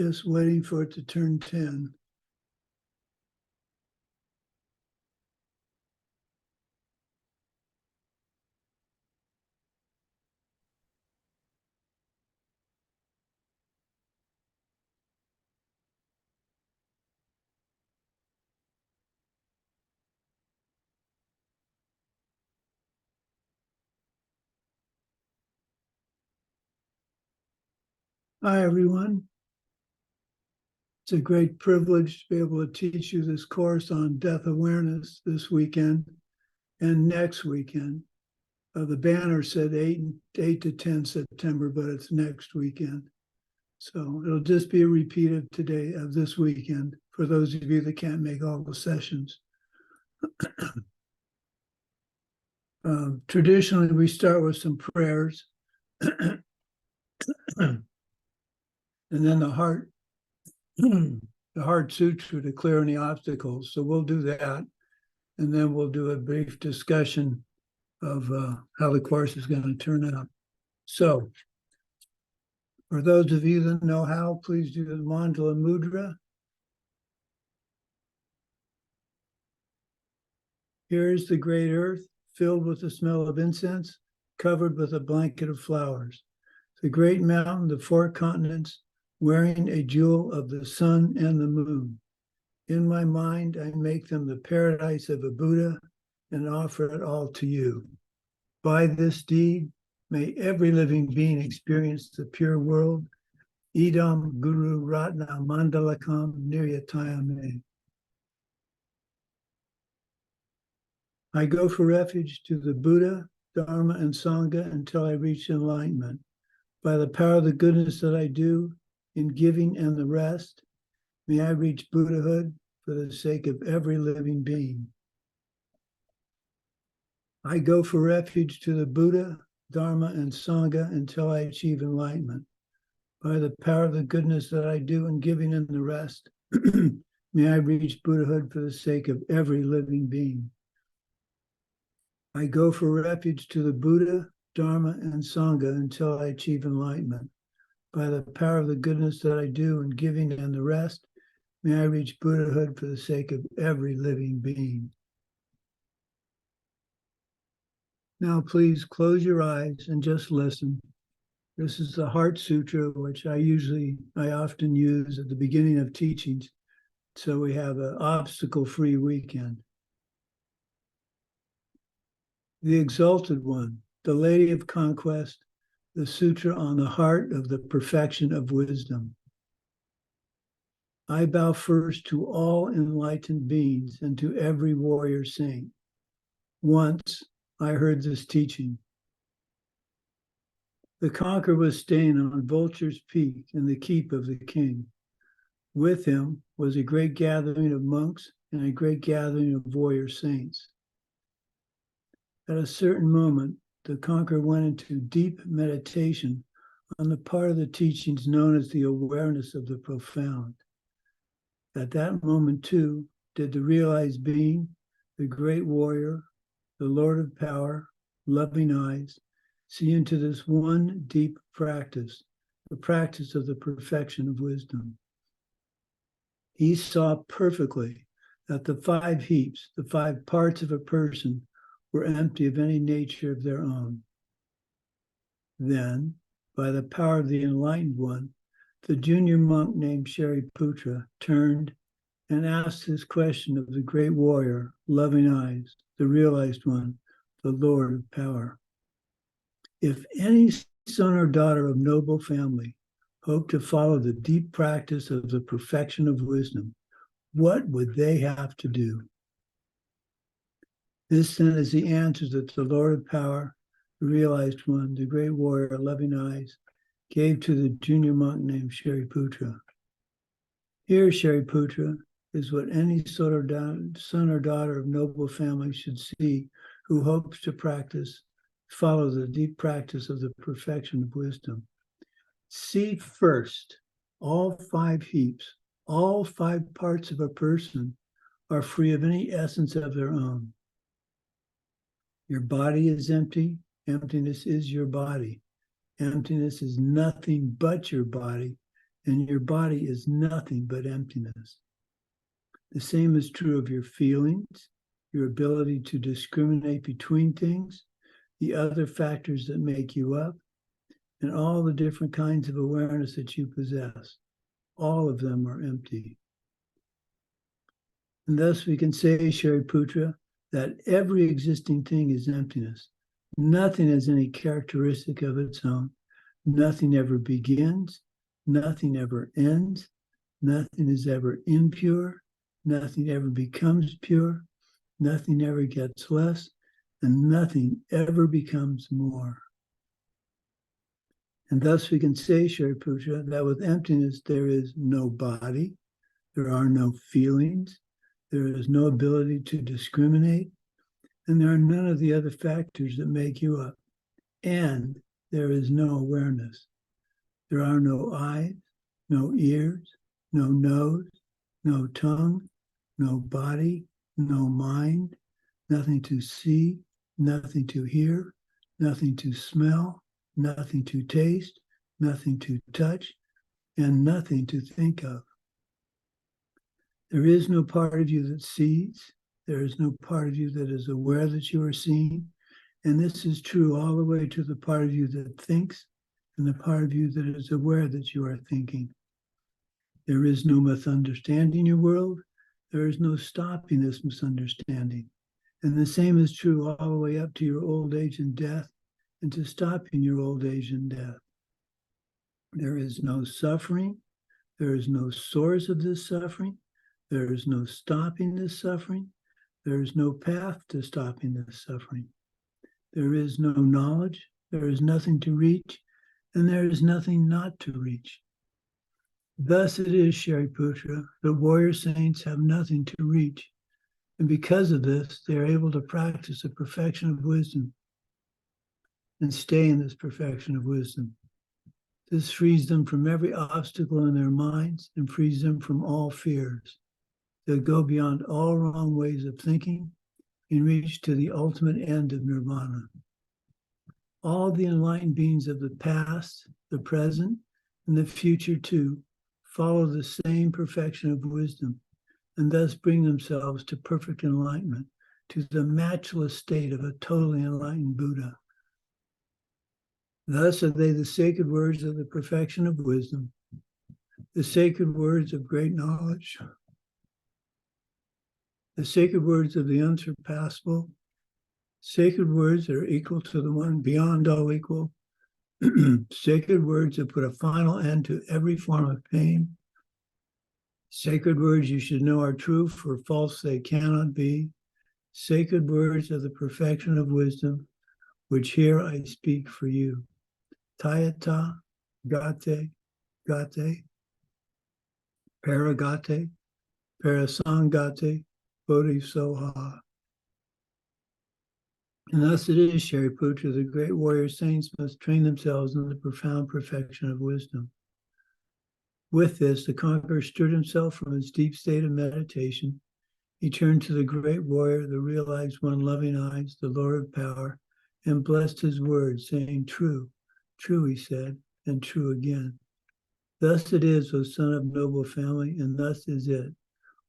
Just waiting for it to turn 10. Hi, everyone. It's a great privilege to be able to teach you this course on death awareness this weekend and next weekend. The banner said 8 to 10 September, but it's next weekend. So it'll just be a repeat of today, of this weekend, for those of you that can't make all the sessions. Traditionally, we start with some prayers. And then the heart sutra to clear any obstacles. So we'll do that. And then we'll do a brief discussion of how the course is going to turn out. So for those of you that know how, please do the Mandala Mudra. Here is the great earth, filled with the smell of incense, covered with a blanket of flowers. The great mountain, the four continents, wearing a jewel of the sun and the moon. In my mind, I make them the paradise of a Buddha and offer it all to you. By this deed, may every living being experience the pure world. Idam Guru Ratna Mandalakam Niryatayame. I go for refuge to the Buddha, Dharma, and Sangha until I reach enlightenment. By the power of the goodness that I do in giving and the rest, may I reach Buddhahood for the sake of every living being. I go for refuge to the Buddha, Dharma, and Sangha until I achieve enlightenment. By the power of the goodness that I do in giving and the rest, may I reach Buddhahood for the sake of every living being. I go for refuge to the Buddha, Dharma, and Sangha until I achieve enlightenment. By the power of the goodness that I do in giving and the rest, may I reach Buddhahood for the sake of every living being. Now, please close your eyes and just listen. This is the Heart Sutra, which I often use at the beginning of teachings, so we have an obstacle-free weekend. The Exalted One, the Lady of Conquest, the Sutra on the Heart of the Perfection of Wisdom. I bow first to all enlightened beings and to every warrior saint. Once I heard this teaching. The conqueror was staying on Vulture's Peak in the keep of the king. With him was a great gathering of monks and a great gathering of warrior saints. At a certain moment, the conqueror went into deep meditation on the part of the teachings known as the awareness of the profound. At that moment, too, did the realized being, the great warrior, the Lord of power, loving eyes, see into this one deep practice, the practice of the perfection of wisdom. He saw perfectly that the 5 heaps, the 5 parts of a person, were empty of any nature of their own. Then, by the power of the enlightened one, the junior monk named Shariputra turned and asked this question of the great warrior, loving eyes, the realized one, the Lord of power. If any son or daughter of noble family hope to follow the deep practice of the perfection of wisdom, what would they have to do? This then is the answer that the Lord of power, the realized one, the great warrior, loving eyes, gave to the junior monk named Shariputra. Here, Shariputra, is what any son or daughter of noble family should see who hopes to follow the deep practice of the perfection of wisdom. See first, all 5 heaps, all 5 parts of a person are free of any essence of their own. Your body is empty. Emptiness is your body. Emptiness is nothing but your body. and your body is nothing but emptiness. The same is true of your feelings, your ability to discriminate between things, the other factors that make you up, and all the different kinds of awareness that you possess. All of them are empty. And thus we can say, Shariputra, that every existing thing is emptiness. Nothing has any characteristic of its own. Nothing ever begins. Nothing ever ends. Nothing is ever impure. Nothing ever becomes pure. Nothing ever gets less. And nothing ever becomes more. And thus we can say, Shariputra, that with emptiness there is no body, there are no feelings, there is no ability to discriminate, and there are none of the other factors that make you up. And there is no awareness. There are no eyes, no ears, no nose, no tongue, no body, no mind, nothing to see, nothing to hear, nothing to smell, nothing to taste, nothing to touch, and nothing to think of. There is no part of you that sees. There is no part of you that is aware that you are seeing. And this is true all the way to the part of you that thinks and the part of you that is aware that you are thinking. There is no misunderstanding your world. There is no stopping this misunderstanding. And the same is true all the way up to your old age and death, and to stopping your old age and death. There is no suffering. There is no source of this suffering. There is no stopping this suffering. There is no path to stopping this suffering. There is no knowledge. There is nothing to reach, and there is nothing not to reach. Thus it is, Shariputra, that warrior saints have nothing to reach. And because of this, they are able to practice the perfection of wisdom and stay in this perfection of wisdom. This frees them from every obstacle in their minds and frees them from all fears. They go beyond all wrong ways of thinking and reach to the ultimate end of nirvana. All the enlightened beings of the past, the present, and the future too follow the same perfection of wisdom and thus bring themselves to perfect enlightenment, to the matchless state of a totally enlightened Buddha. Thus are they the sacred words of the perfection of wisdom, the sacred words of great knowledge, the sacred words of the unsurpassable, sacred words that are equal to the one beyond all equal, sacred words that put a final end to every form of pain, sacred words you should know are true, for false they cannot be, sacred words of the perfection of wisdom, which here I speak for you. Tayata, gate, gate, paragate, parasangate, bodhisoha. And thus it is, Shariputra, the great warrior saints must train themselves in the profound perfection of wisdom. With this, the conqueror stirred himself from his deep state of meditation. He turned to the great warrior, the realized one, loving eyes, the Lord of power, and blessed his words, saying, "True, true," he said, and true again. Thus it is, O son of noble family, and thus is it.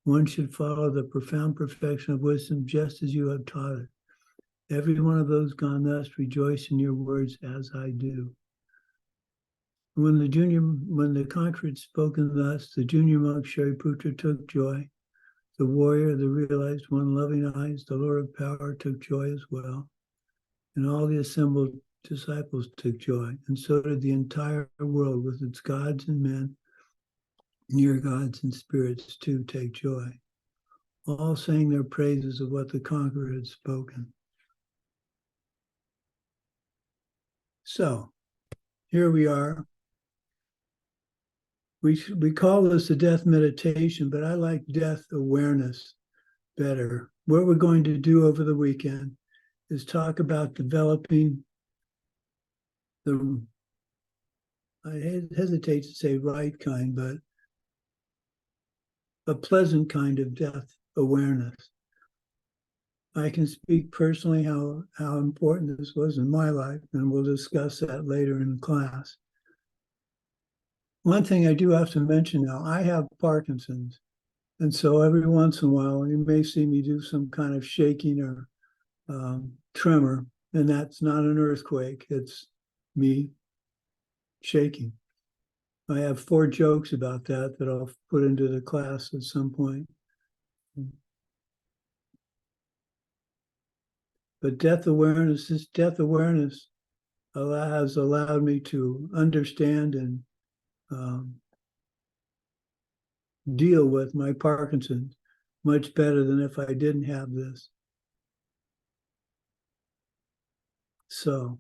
One should follow the profound perfection of wisdom just as you have taught it. Every one of those gone thus rejoice in your words as I do. When the conqueror had spoken thus, the junior monk Shariputra took joy. The warrior, the realized one, loving eyes, the Lord of power, took joy as well. And all the assembled disciples took joy, and so did the entire world with its gods and men, near gods and spirits too take joy, all saying their praises of what the conqueror had spoken. So, here we are. We call this a death meditation, but I like death awareness better. What we're going to do over the weekend is talk about developing I hesitate to say right kind, but a pleasant kind of death awareness. I can speak personally how important this was in my life, and we'll discuss that later in class. One thing I do have to mention now, I have Parkinson's. And so every once in a while, you may see me do some kind of shaking or tremor, and that's not an earthquake. It's me shaking. I have 4 jokes about that that I'll put into the class at some point. But this death awareness has allowed me to understand and deal with my Parkinson's much better than if I didn't have this. So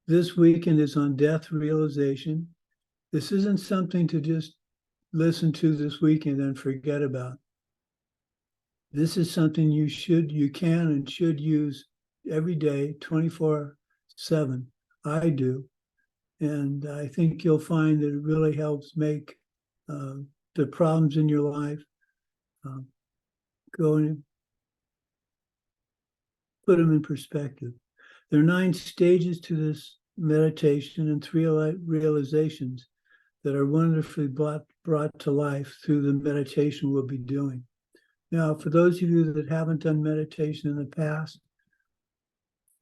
this weekend is on death realization. This isn't something to just listen to this weekend and forget about. This is something you can and should use every day, 24/7. I do. And I think you'll find that it really helps make the problems in your life go and put them in perspective. There are 9 stages to this meditation and 3 realizations that are wonderfully brought to life through the meditation we'll be doing. Now, for those of you that haven't done meditation in the past,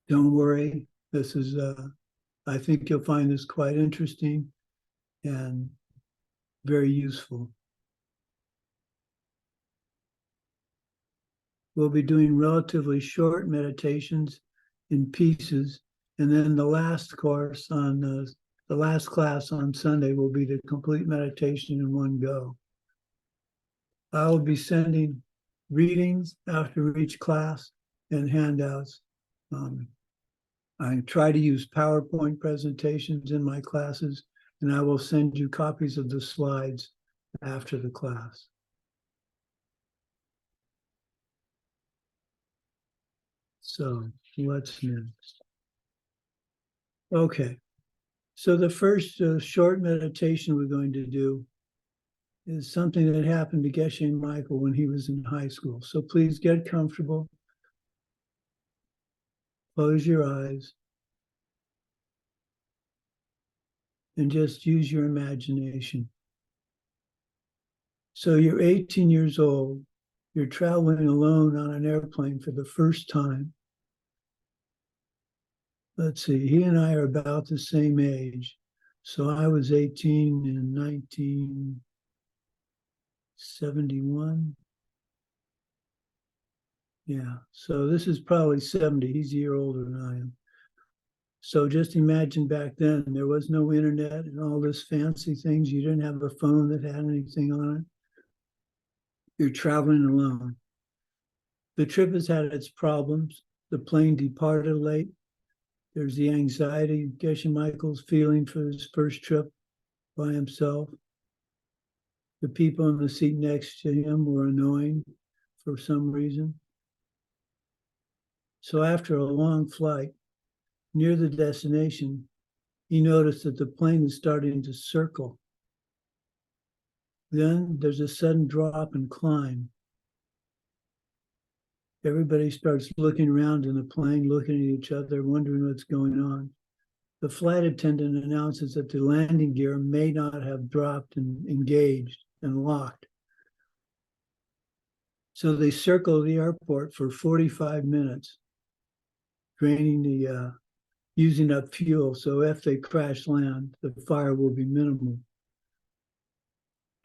don't worry. This is, I think you'll find this quite interesting and very useful. We'll be doing relatively short meditations in pieces, and then the last course on the last class on Sunday will be the complete meditation in one go. I will be sending readings after each class and handouts. I try to use PowerPoint presentations in my classes, and I will send you copies of the slides after the class. So what's next? Okay, so the first short meditation we're going to do is something that happened to Geshe Michael when he was in high school. So please get comfortable. Close your eyes and just use your imagination. So you're 18 years old. You're traveling alone on an airplane for the first time. Let's see, he and I are about the same age. So I was 18 in 1971. Yeah, so this is probably 70. He's a year older than I am. So just imagine back then, there was no internet and all this fancy things. You didn't have a phone that had anything on it. You're traveling alone. The trip has had its problems. The plane departed late. There's the anxiety Geshe Michael's feeling for his first trip by himself. The people in the seat next to him were annoying for some reason. So after a long flight, near the destination, he noticed that the plane is starting to circle. Then there's a sudden drop and climb. Everybody starts looking around in the plane, looking at each other, wondering what's going on. The flight attendant announces that the landing gear may not have dropped and engaged and locked. So they circle the airport for 45 minutes, draining using up fuel. So if they crash land, the fire will be minimal.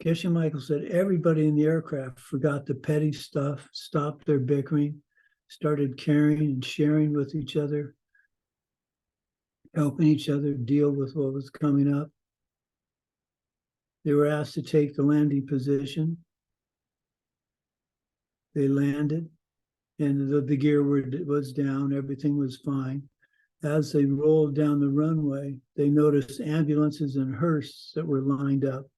Geshe Michael said everybody in the aircraft forgot the petty stuff, stopped their bickering, started caring and sharing with each other, helping each other deal with what was coming up. They were asked to take the landing position. They landed, and the gear was down. Everything was fine. As they rolled down the runway, they noticed ambulances and hearses that were lined up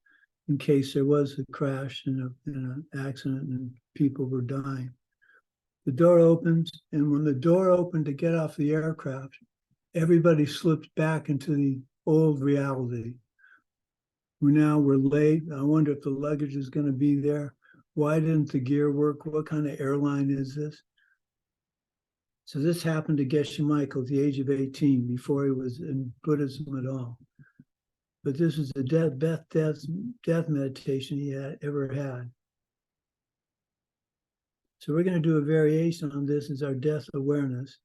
in case there was a crash and an accident and people were dying. The door opens, and when the door opened to get off the aircraft, everybody slipped back into the old reality. We're late. I wonder if the luggage is going to be there. Why didn't the gear work? What kind of airline is this? So this happened to Geshe Michael at the age of 18, before he was in Buddhism at all. but this is the death meditation he had ever had. So we're going to do a variation on this as our death awareness.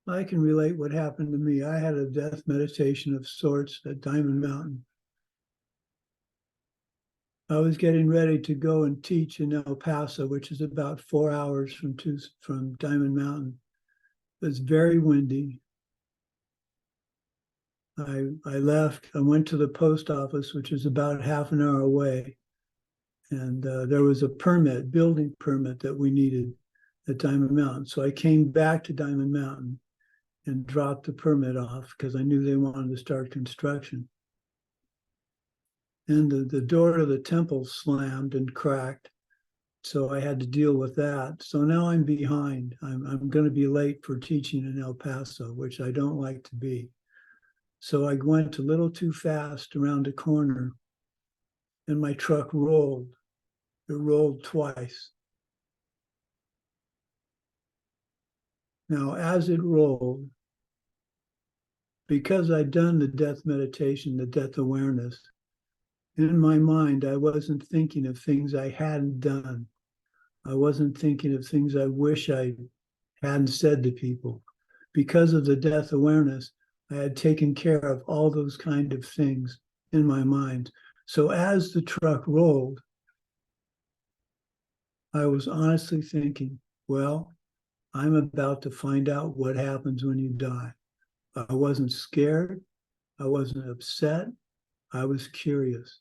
I can relate what happened to me. I had a death meditation of sorts at Diamond Mountain. I was getting ready to go and teach in El Paso, which is about 4 hours from Diamond Mountain. It was very windy. I left. I went to the post office, which is about half an hour away. And there was a building permit that we needed at Diamond Mountain. So I came back to Diamond Mountain and dropped the permit off because I knew they wanted to start construction. And the door to the temple slammed and cracked. So I had to deal with that. So now I'm behind. I'm going to be late for teaching in El Paso, which I don't like to be. So I went a little too fast around a corner and my truck rolled. It rolled twice. Now, as it rolled, because I'd done the death meditation, the death awareness, in my mind, I wasn't thinking of things I hadn't done. I wasn't thinking of things I wish I hadn't said to people. Because of the death awareness, I had taken care of all those kind of things in my mind. So as the truck rolled, I was honestly thinking, well, I'm about to find out what happens when you die. I wasn't scared. I wasn't upset. I was curious.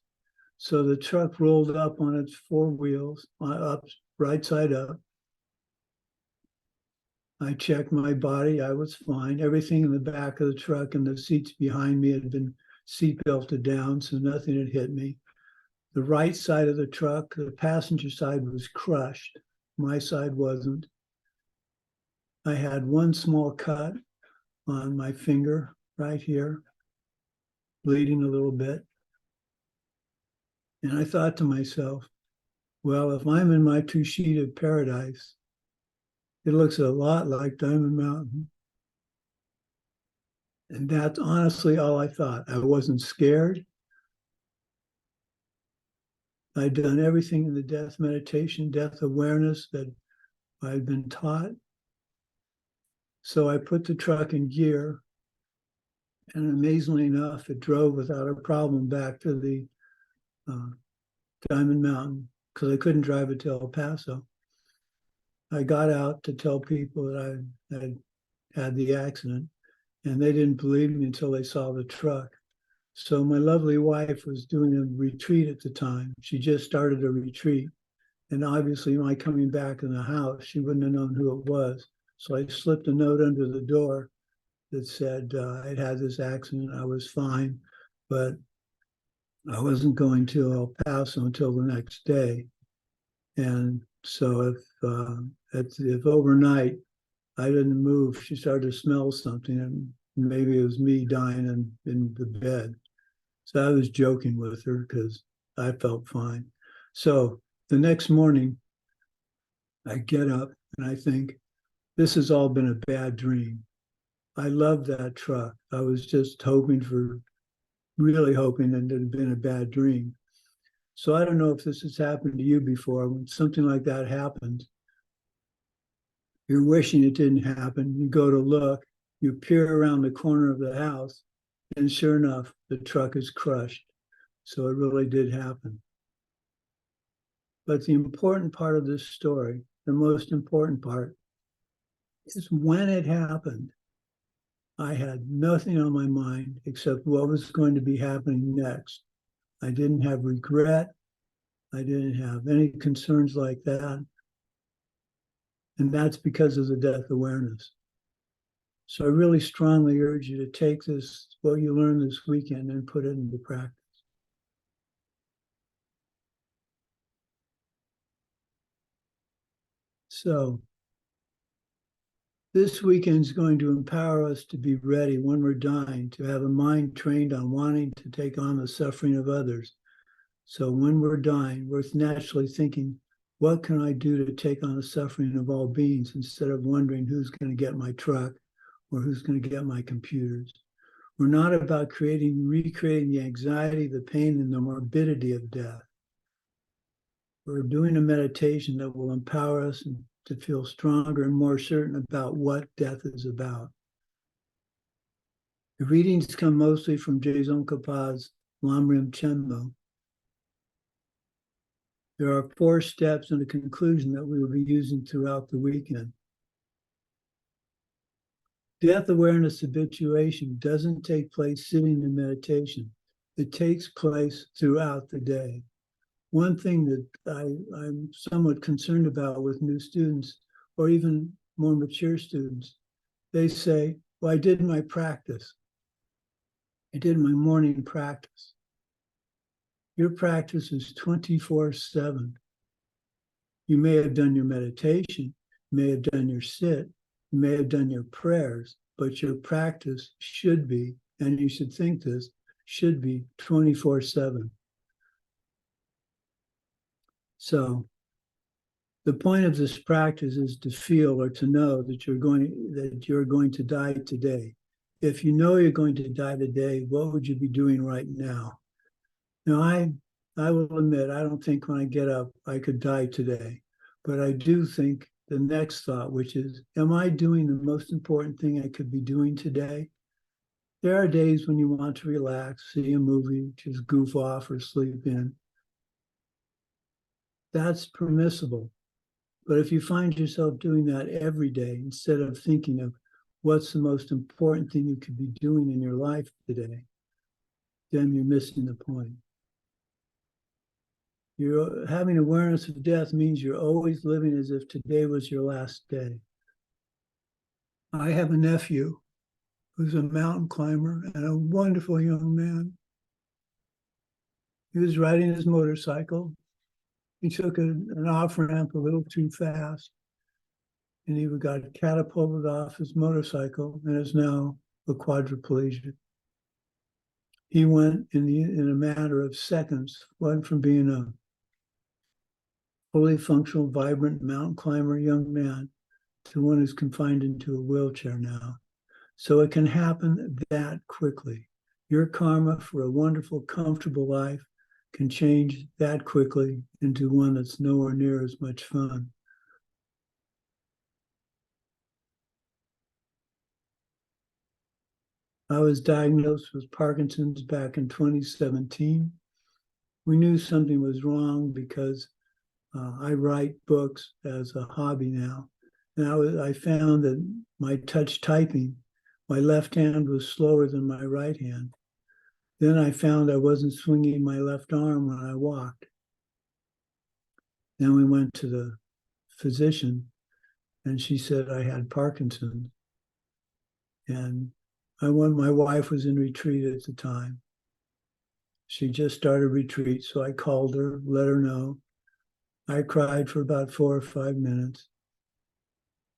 So the truck rolled up on its four wheels, up, right side up. I checked my body. I was fine. Everything in the back of the truck and the seats behind me had been seat belted down, so nothing had hit me. The right side of the truck, the passenger side, was crushed. My side wasn't. I had one small cut on my finger right here, bleeding a little bit. And I thought to myself, well, if I'm in my two-sheeted paradise, it looks a lot like Diamond Mountain. And that's honestly all I thought. I wasn't scared. I'd done everything in the death meditation, death awareness that I'd been taught. So I put the truck in gear, and amazingly enough, it drove without a problem back to the Diamond Mountain because I couldn't drive it to El Paso. I got out to tell people that I had the accident, and they didn't believe me until they saw the truck. So my lovely wife was doing a retreat at the time. She just started a retreat. And obviously, my coming back in the house, she wouldn't have known who it was. So I slipped a note under the door that said I'd had this accident. I was fine, but I wasn't going to El Paso until the next day. And so if overnight I didn't move, she started to smell something, and maybe it was me dying in the bed. So I was joking with her because I felt fine. So the next morning, I get up and I think, this has all been a bad dream. I loved that truck. I was just really hoping that it had been a bad dream. So I don't know if this has happened to you before. When something like that happens, you're wishing it didn't happen. You go to look, you peer around the corner of the house, and sure enough, the truck is crushed. So it really did happen. But the important part of this story, the most important part, is when it happened, I had nothing on my mind except what was going to be happening next. I didn't have regret. I didn't have any concerns like that. And that's because of the death awareness. So I really strongly urge you to take this, what you learned this weekend, and put it into practice. So this weekend is going to empower us to be ready when we're dying, to have a mind trained on wanting to take on the suffering of others. So when we're dying, we're naturally thinking, What can I do to take on the suffering of all beings instead of wondering who's going to get my truck or who's going to get my computers? We're not about recreating the anxiety, the pain, and the morbidity of death. We're doing a meditation that will empower us to feel stronger and more certain about what death is about. The readings come mostly from Tsongkhapa's Lamrim Chenmo. There are 4 steps and a conclusion that we will be using throughout the weekend. Death awareness habituation doesn't take place sitting in meditation. It takes place throughout the day. One thing that I'm somewhat concerned about with new students, or even more mature students, they say, well, I did my practice. I did my morning practice. Your practice is 24/7. You may have done your meditation, you may have done your sit, you may have done your prayers, but your practice should be, and you should think this, should be 24/7. So the point of this practice is to feel or to know that you're going to die today. If you know you're going to die today, what would you be doing right now? Now, I will admit, I don't think when I get up, I could die today. But I do think the next thought, which is, am I doing the most important thing I could be doing today? There are days when you want to relax, see a movie, just goof off or sleep in. That's permissible. But if you find yourself doing that every day, instead of thinking of what's the most important thing you could be doing in your life today, then you're missing the point. You're having awareness of death means you're always living as if today was your last day. I have a nephew who's a mountain climber and a wonderful young man. He was riding his motorcycle. He took an off-ramp a little too fast, and he got catapulted off his motorcycle and is now a quadriplegic. He went in a matter of seconds, went from being a fully functional, vibrant mountain climber young man to one who's confined into a wheelchair now. So it can happen that quickly. Your karma for a wonderful, comfortable life can change that quickly into one that's nowhere near as much fun. I was diagnosed with Parkinson's back in 2017. We knew something was wrong because I write books as a hobby now. And I found that my touch typing, my left hand was slower than my right hand. Then I found I wasn't swinging my left arm when I walked. Then we went to the physician and she said I had Parkinson's. And my wife was in retreat at the time. She just started retreat. So I called her, let her know. I cried for about 4 or 5 minutes.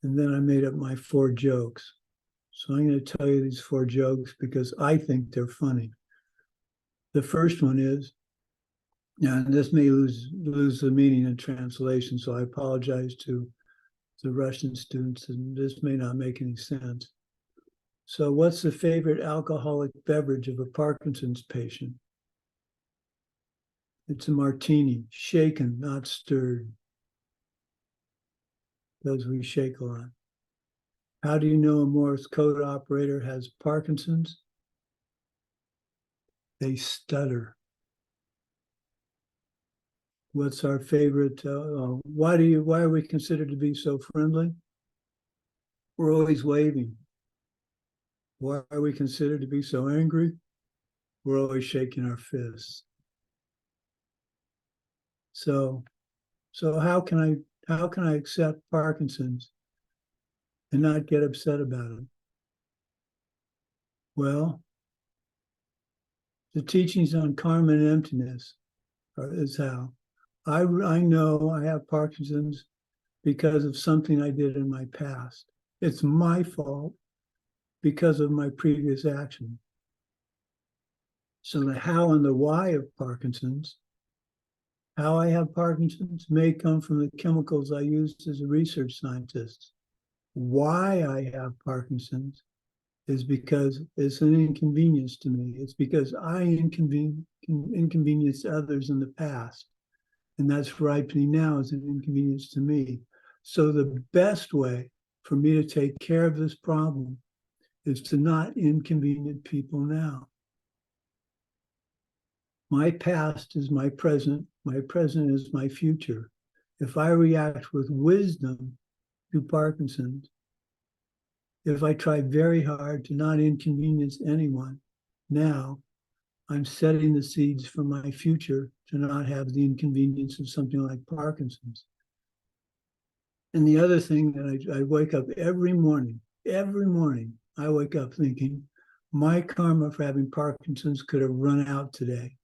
And then I made up my 4 jokes. So I'm going to tell you these 4 jokes because I think they're funny. The first one is, and this may lose the meaning in translation, so I apologize to the Russian students, and this may not make any sense. So what's the favorite alcoholic beverage of a Parkinson's patient? It's a martini, shaken, not stirred. Those we shake a lot. How do you know a Morse code operator has Parkinson's? They stutter. What's our favorite? Why are we considered to be so friendly? We're always waving. Why are we considered to be so angry? We're always shaking our fists. So how can I accept Parkinson's and not get upset about it? Well, the teachings on karma and emptiness is how. I know I have Parkinson's because of something I did in my past. It's my fault because of my previous action. So the how and the why of Parkinson's, How I have Parkinson's may come from the chemicals I used as a research scientist. Why I have Parkinson's is because it's an inconvenience to me. It's because I inconvenienced others in the past. And that's ripening now as an inconvenience to me. So the best way for me to take care of this problem is to not inconvenience people now. My past is my present is my future. If I react with wisdom to Parkinson's, if I try very hard to not inconvenience anyone now, I'm setting the seeds for my future to not have the inconvenience of something like Parkinson's. And the other thing that I wake up every morning, I wake up thinking, my karma for having Parkinson's could have run out today.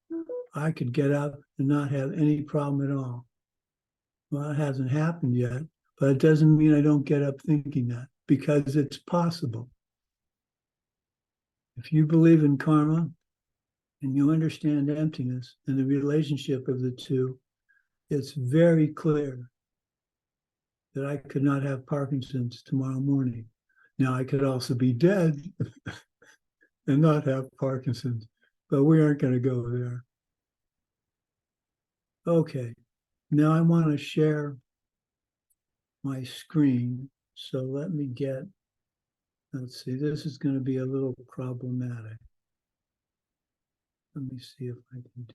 I could get up and not have any problem at all. Well, it hasn't happened yet, but it doesn't mean I don't get up thinking that, because it's possible. If you believe in karma and you understand emptiness and the relationship of the two, it's very clear that I could not have Parkinson's tomorrow morning. Now, I could also be dead and not have Parkinson's, but we aren't going to go there. Okay, now I want to share my screen. So let me get, let's see, this is going to be a little problematic. Let me see if I can do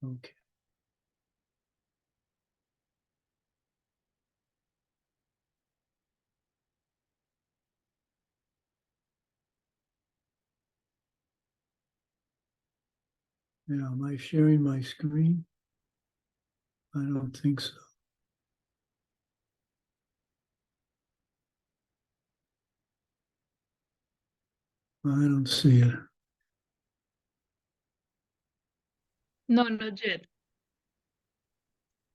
it. Okay. Now, am I sharing my screen? I don't think so. I don't see it. No, not yet.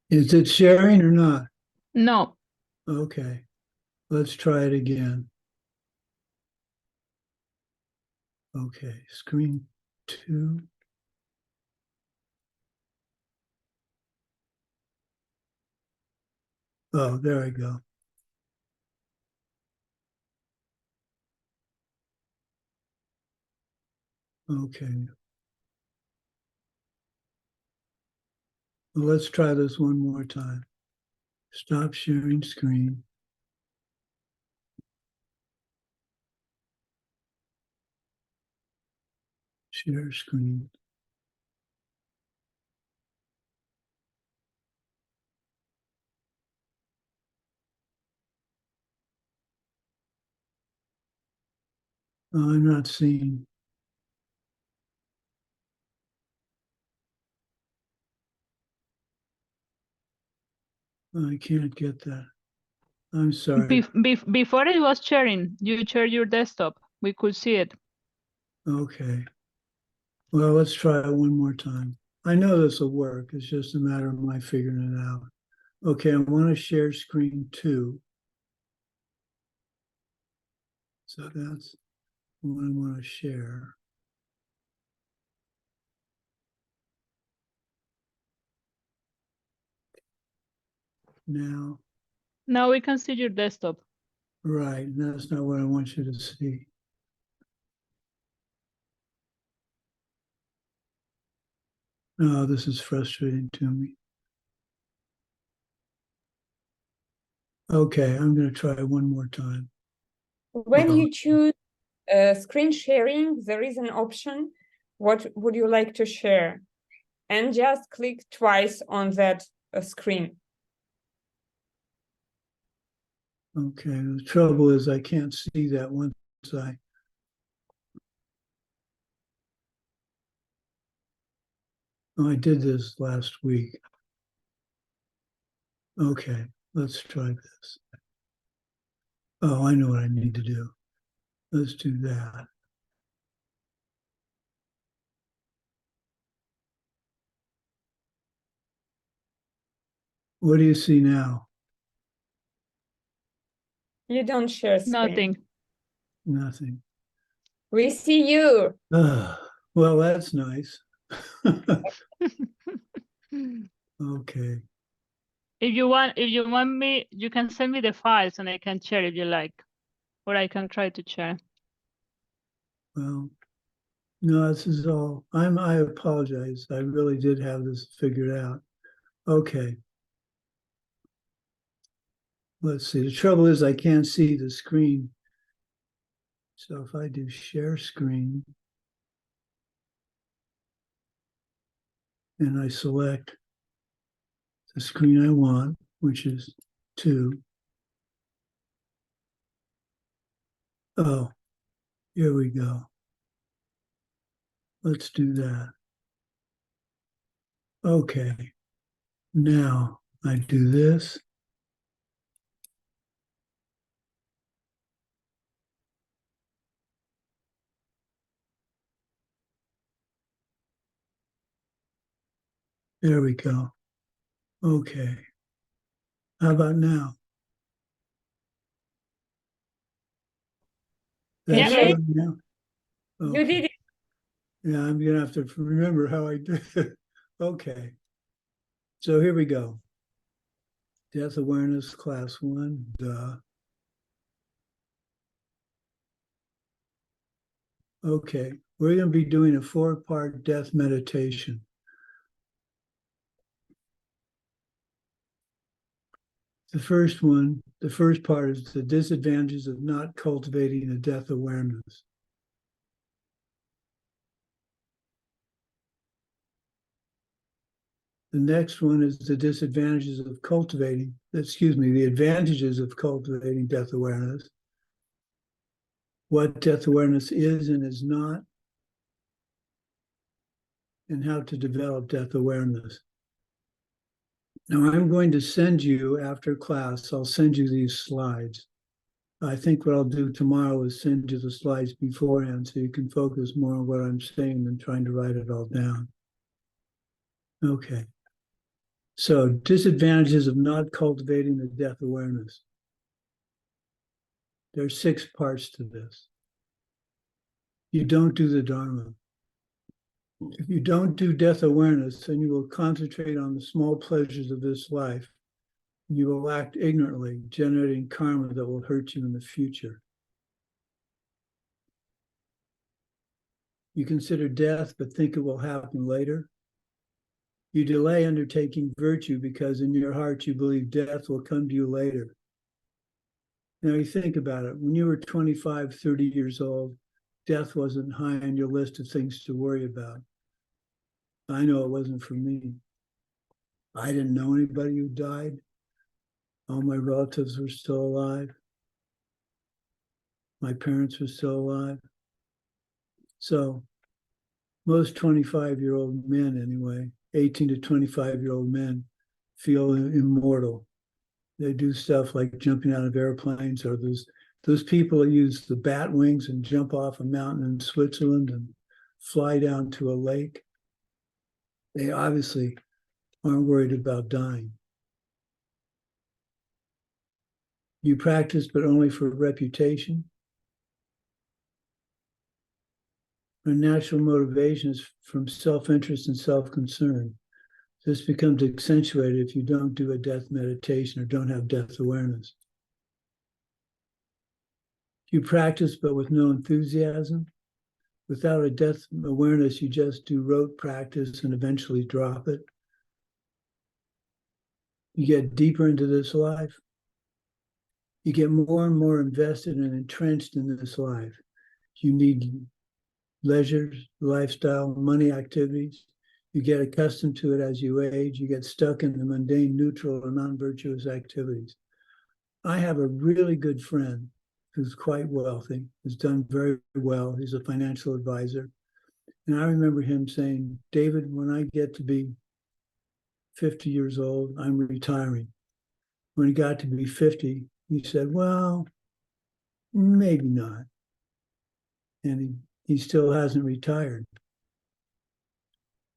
Is it sharing or not? No. Okay, let's try it again. Okay, screen 2. Oh, there I go. Okay. Well, let's try this one more time. Stop sharing screen. Share screen. Oh, I'm not seeing. I can't get that. I'm sorry. Before it was sharing, you shared your desktop. We could see it. Okay. Well, let's try it one more time. I know this will work. It's just a matter of my figuring it out. Okay, I want to share screen 2. So that's what I want to share. Now, Now we can see your desktop. right, that's not what I want you to see. Oh, this is frustrating to me. Okay, I'm going to try one more time. When you choose screen sharing, there is an option, what would you like to share? And just click twice on that screen. Okay, the trouble is I can't see that once I did this last week. Okay, let's try this. Oh, I know what I need to do. Let's do that. What do you see now? You don't share screen. Nothing. Nothing. We see you. Well, that's nice. Okay. If you want me, you can send me the files and I can share if you like, or I can try to share. Well, no, this is all. I apologize. I really did have this figured out. Okay. Let's see. The trouble is I can't see the screen. So if I do share screen and I select the screen I want, which is 2. Oh, here we go. Let's do that. Okay. Now I do this. There we go. Okay. How about now? Yeah. That's good now? You Okay. did it. Yeah, I'm gonna have to remember how I did it. Okay. So here we go. Death awareness, class 1. Duh. Okay. We're going to be doing a 4-part death meditation. The first part is the disadvantages of not cultivating a death awareness. The next one is the advantages of cultivating death awareness, what death awareness is and is not, and how to develop death awareness. Now, I'm going to send you after class, I'll send you these slides. I think what I'll do tomorrow is send you the slides beforehand so you can focus more on what I'm saying than trying to write it all down. Okay. So, disadvantages of not cultivating the death awareness. There are 6 parts to this. You don't do the Dharma. If you don't do death awareness, then you will concentrate on the small pleasures of this life. You will act ignorantly, generating karma that will hurt you in the future. You consider death, but think it will happen later. You delay undertaking virtue because in your heart you believe death will come to you later. Now you think about it. When you were 25, 30 years old, death wasn't high on your list of things to worry about. I know it wasn't for me. I didn't know anybody who died. All my relatives were still alive. My parents were still alive. So most 25-year-old men anyway, 18 to 25-year-old men feel immortal. They do stuff like jumping out of airplanes, or those people that use the bat wings and jump off a mountain in Switzerland and fly down to a lake. They obviously aren't worried about dying. You practice, but only for reputation. Our natural motivation is from self-interest and self-concern. This becomes accentuated if you don't do a death meditation or don't have death awareness. You practice, but with no enthusiasm. Without a death awareness, you just do rote practice and eventually drop it. You get deeper into this life. You get more and more invested and entrenched in this life. You need leisure, lifestyle, money, activities. You get accustomed to it as you age. You get stuck in the mundane, neutral, or non-virtuous activities. I have a really good friend who's quite wealthy, who's done very well. He's a financial advisor. And I remember him saying, David, when I get to be 50 years old, I'm retiring. When he got to be 50, he said, well, maybe not. And he still hasn't retired.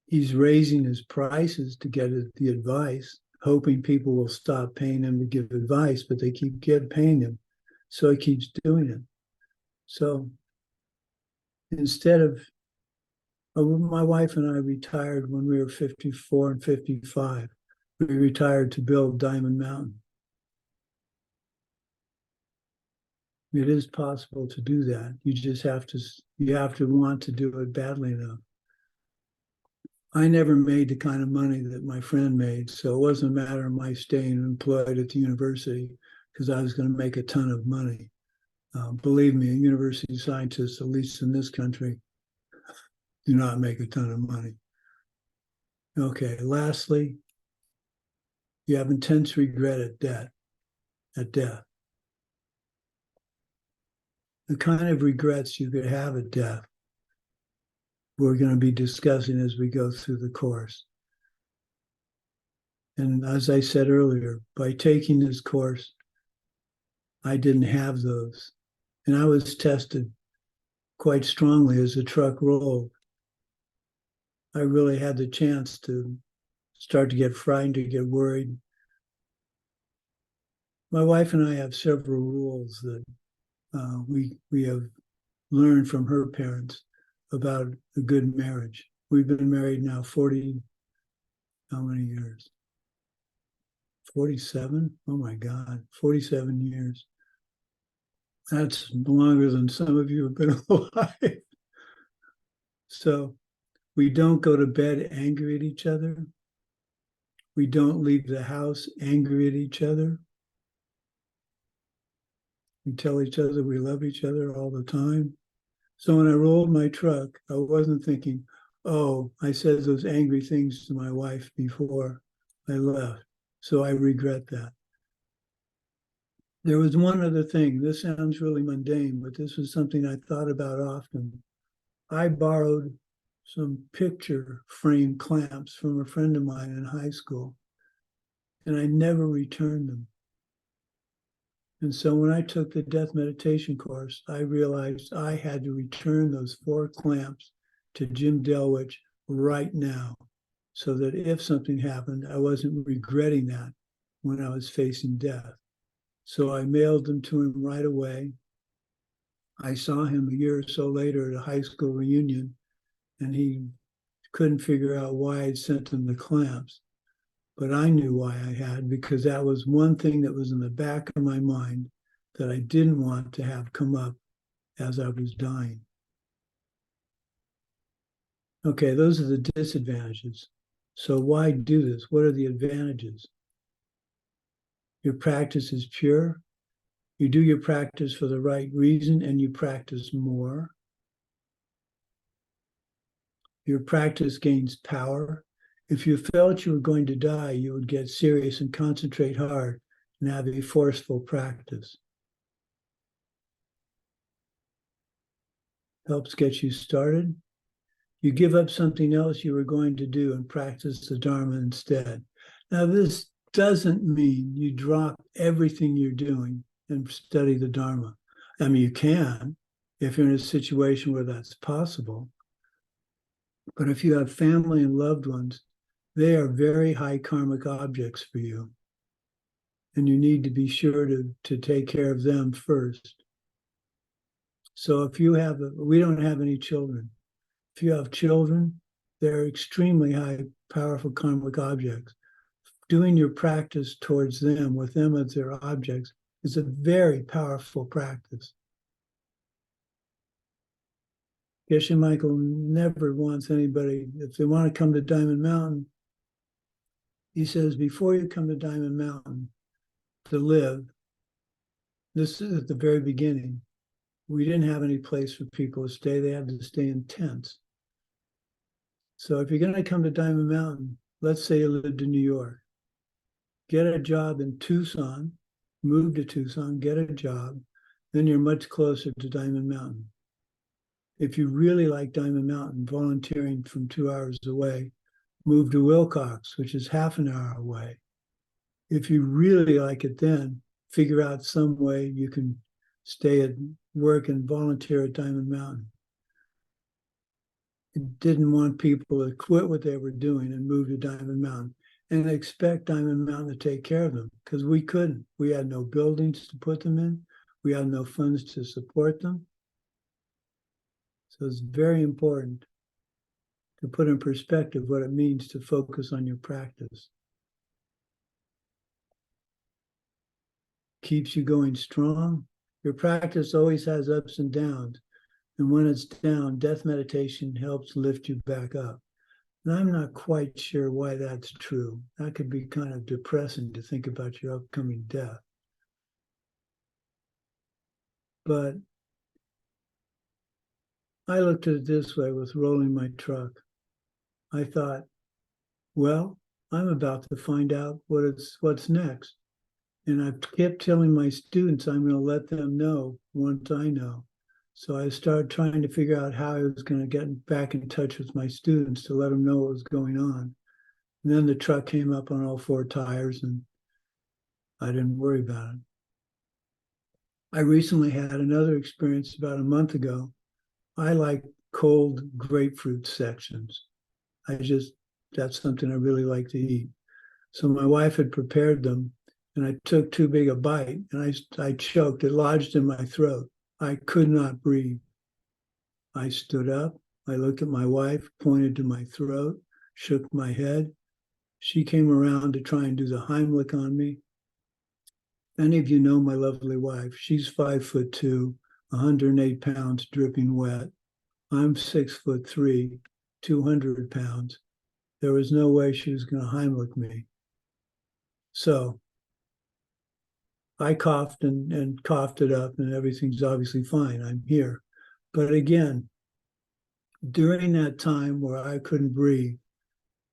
He's raising his prices to get the advice, hoping people will stop paying him to give advice, but they keep paying him. So he keeps doing it. So instead of My wife and I retired when we were 54 and 55. We retired to build Diamond Mountain. It is possible to do that. You just have to want to do it badly enough. I never made the kind of money that my friend made, so it wasn't a matter of my staying employed at the university because I was going to make a ton of money. Believe me, university scientists, at least in this country, do not make a ton of money. Okay, lastly, you have intense regret at death. The kind of regrets you could have at death, we're going to be discussing as we go through the course. And as I said earlier, by taking this course, I didn't have those. And I was tested quite strongly as the truck rolled. I really had the chance to start to get frightened, to get worried. My wife and I have several rules that we have learned from her parents about a good marriage. We've been married now 40, how many years? 47? Oh my God, 47 years. That's longer than some of you have been alive. So we don't go to bed angry at each other. We don't leave the house angry at each other. We tell each other we love each other all the time. So when I rolled my truck, I wasn't thinking, oh, I said those angry things to my wife before I left. So I regret that. There was one other thing. This sounds really mundane, but this was something I thought about often. I borrowed some picture frame clamps from a friend of mine in high school, and I never returned them. And so when I took the death meditation course, I realized I had to return those 4 clamps to Jim Delwich right now, so that if something happened, I wasn't regretting that when I was facing death. So I mailed them to him right away. I saw him a year or so later at a high school reunion, and he couldn't figure out why I'd sent him the clamps. But I knew why I had, because that was one thing that was in the back of my mind that I didn't want to have come up as I was dying. Okay, those are the disadvantages. So why do this? What are the advantages? Your practice is pure. You do your practice for the right reason, and you practice more. Your practice gains power. If you felt you were going to die, you would get serious and concentrate hard and have a forceful practice. Helps get you started. You give up something else you were going to do and practice the Dharma instead. Now, this doesn't mean you drop everything you're doing and study the Dharma. I mean, you can if you're in a situation where that's possible. But if you have family and loved ones, they are very high karmic objects for you. And you need to be sure to take care of them first. So if you have, we don't have any children. If you have children, they're extremely high, powerful karmic objects. Doing your practice towards them, with them as their objects, is a very powerful practice. Geshe Michael never wants anybody, if they want to come to Diamond Mountain, he says, before you come to Diamond Mountain to live, this is at the very beginning, we didn't have any place for people to stay. They had to stay in tents. So if you're going to come to Diamond Mountain, let's say you lived in New York, get a job in Tucson, move to Tucson, get a job, then you're much closer to Diamond Mountain. If you really like Diamond Mountain, volunteering from 2 hours away, move to Wilcox, which is half an hour away. If you really like it, then figure out some way you can stay at work and volunteer at Diamond Mountain. It didn't want people to quit what they were doing and move to Diamond Mountain and expect Diamond Mountain to take care of them, because we couldn't. We had no buildings to put them in. We had no funds to support them. So it's very important to put in perspective what it means to focus on your practice. Keeps you going strong. Your practice always has ups and downs. And when it's down, death meditation helps lift you back up. And I'm not quite sure why that's true. That could be kind of depressing to think about your upcoming death. But I looked at it this way with rolling my truck. I thought, well, I'm about to find out what's next. And I kept telling my students I'm going to let them know once I know. So I started trying to figure out how I was going to get back in touch with my students to let them know what was going on. And then the truck came up on all 4 tires and I didn't worry about it. I recently had another experience about a month ago. I like cold grapefruit sections. That's something I really like to eat. So my wife had prepared them and I took too big a bite and I choked. It lodged in my throat. I could not breathe. I stood up. I looked at my wife, pointed to my throat, shook my head. She came around to try and do the Heimlich on me. Many of you know my lovely wife. She's 5'2", 108 pounds, dripping wet. I'm 6'3", 200 pounds. There was no way she was going to Heimlich me. So I coughed and coughed it up, and everything's obviously fine. I'm here. But again, during that time where I couldn't breathe,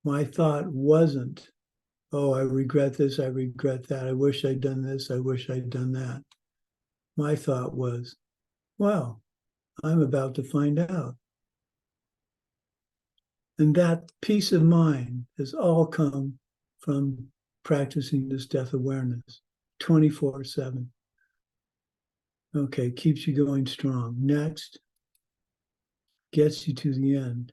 my thought wasn't, oh, I regret this, I regret that, I wish I'd done this, I wish I'd done that. My thought was, well, I'm about to find out. And that peace of mind has all come from practicing this death awareness 24/7. Okay, keeps you going strong. Next, gets you to the end.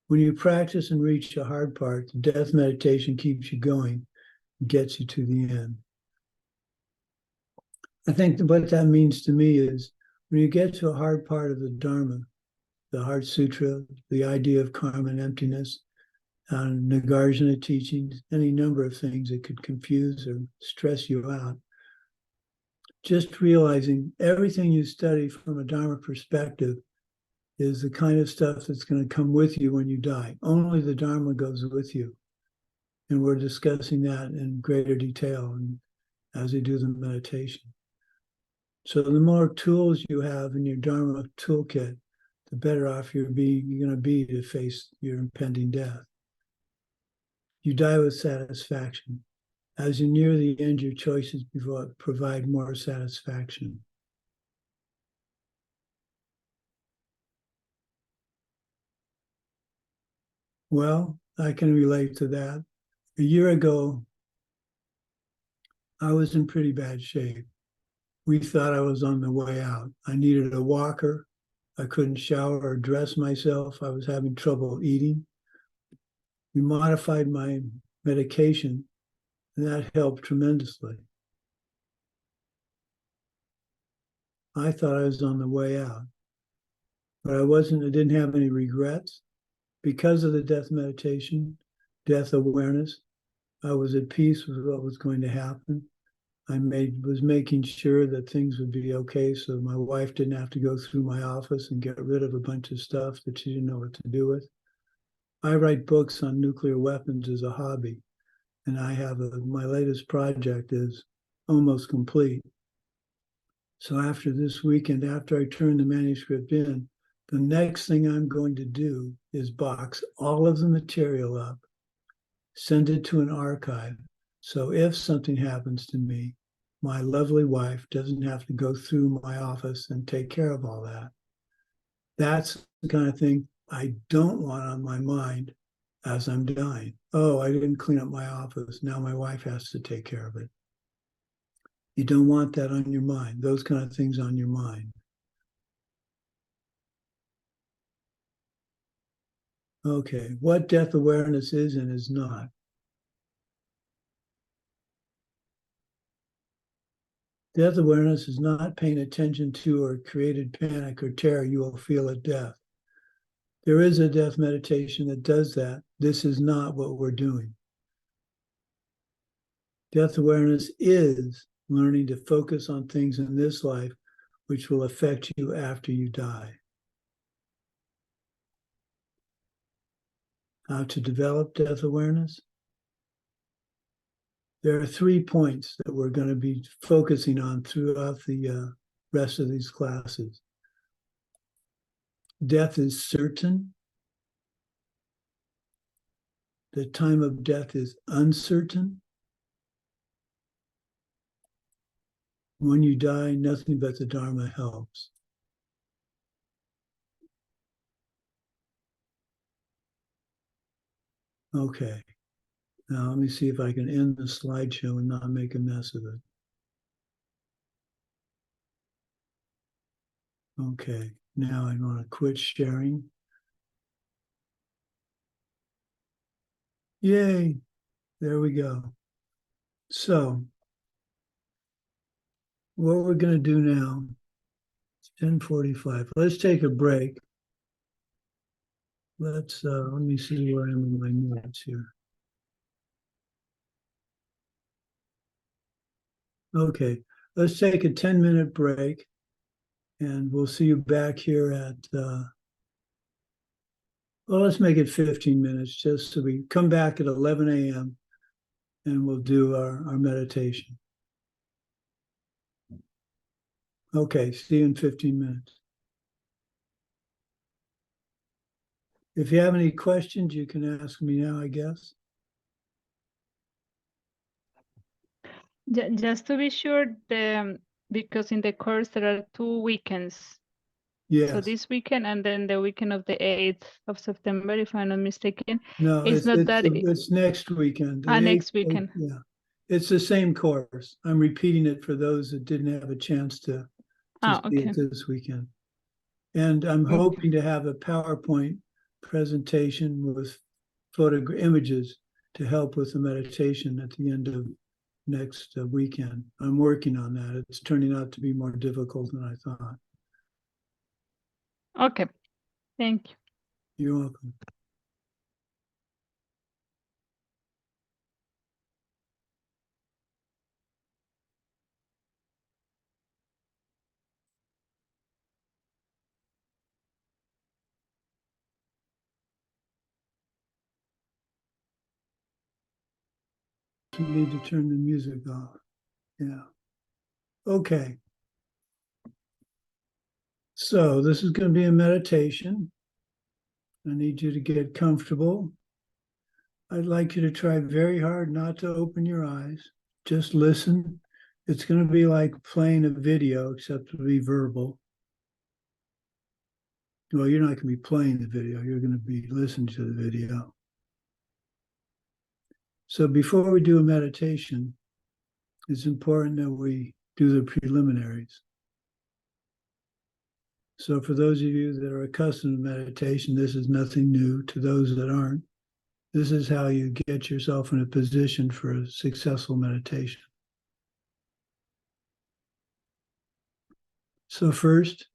When you practice and reach the hard part, the death meditation keeps you going, gets you to the end. I think what that means to me is when you get to a hard part of the Dharma, the Heart Sutra, the idea of karma and emptiness, and Nagarjuna teachings, any number of things that could confuse or stress you out, just realizing everything you study from a Dharma perspective is the kind of stuff that's going to come with you when you die. Only the Dharma goes with you. And we're discussing that in greater detail as we do the meditation. So the more tools you have in your Dharma toolkit, the better off you're going to be to face your impending death. You die with satisfaction. As you near the end, your choices provide more satisfaction. Well, I can relate to that. A year ago, I was in pretty bad shape. We thought I was on the way out. I needed a walker. I couldn't shower or dress myself. I was having trouble eating. We modified my medication, and that helped tremendously. I thought I was on the way out, but I wasn't. I didn't have any regrets. Because of the death meditation, death awareness, I was at peace with what was going to happen. I was making sure that things would be okay so my wife didn't have to go through my office and get rid of a bunch of stuff that she didn't know what to do with. I write books on nuclear weapons as a hobby, and I have my latest project is almost complete. So after this weekend, after I turn the manuscript in, the next thing I'm going to do is box all of the material up, send it to an archive. So if something happens to me, my lovely wife doesn't have to go through my office and take care of all that. That's the kind of thing I don't want on my mind as I'm dying. Oh, I didn't clean up my office. Now my wife has to take care of it. You don't want that on your mind, those kind of things on your mind. Okay, what death awareness is and is not. Death awareness is not paying attention to or created panic or terror you will feel at death. There is a death meditation that does that. This is not what we're doing. Death awareness is learning to focus on things in this life which will affect you after you die. How to develop death awareness? There are 3 points that we're going to be focusing on throughout the rest of these classes. Death is certain. The time of death is uncertain. When you die, nothing but the Dharma helps. Okay. Now let me see if I can end the slideshow and not make a mess of it. Okay. Now I want to quit sharing. Yay. There we go. So what we're going to do now, it's 10:45. Let's take a break. Let me see where I am in my notes here. Okay, let's take a 10-minute break and we'll see you back here at, well, let's make it 15 minutes just so we come back at 11 a.m. and we'll do our meditation. Okay, see you in 15 minutes. If you have any questions, you can ask me now, I guess. Just to be sure, because in the course there are 2 weekends. Yes. So this weekend and then the weekend of the 8th of September, if I'm not mistaken. No, it's next weekend. Next weekend. Yeah. It's the same course. I'm repeating it for those that didn't have a chance to see okay. it this weekend. And I'm hoping to have a PowerPoint presentation with images to help with the meditation at the end of next weekend. I'm working on that. It's turning out to be more difficult than I thought. Okay, thank you. You're welcome. You need to turn the music off. Yeah. Okay. So this is going to be a meditation. I need you to get comfortable. I'd like you to try very hard not to open your eyes. Just listen. It's going to be like playing a video, except it'll be verbal. Well, you're not going to be playing the video. You're going to be listening to the video. So before we do a meditation, it's important that we do the preliminaries. So for those of you that are accustomed to meditation, this is nothing new. To those that aren't, this is how you get yourself in a position for a successful meditation. So first,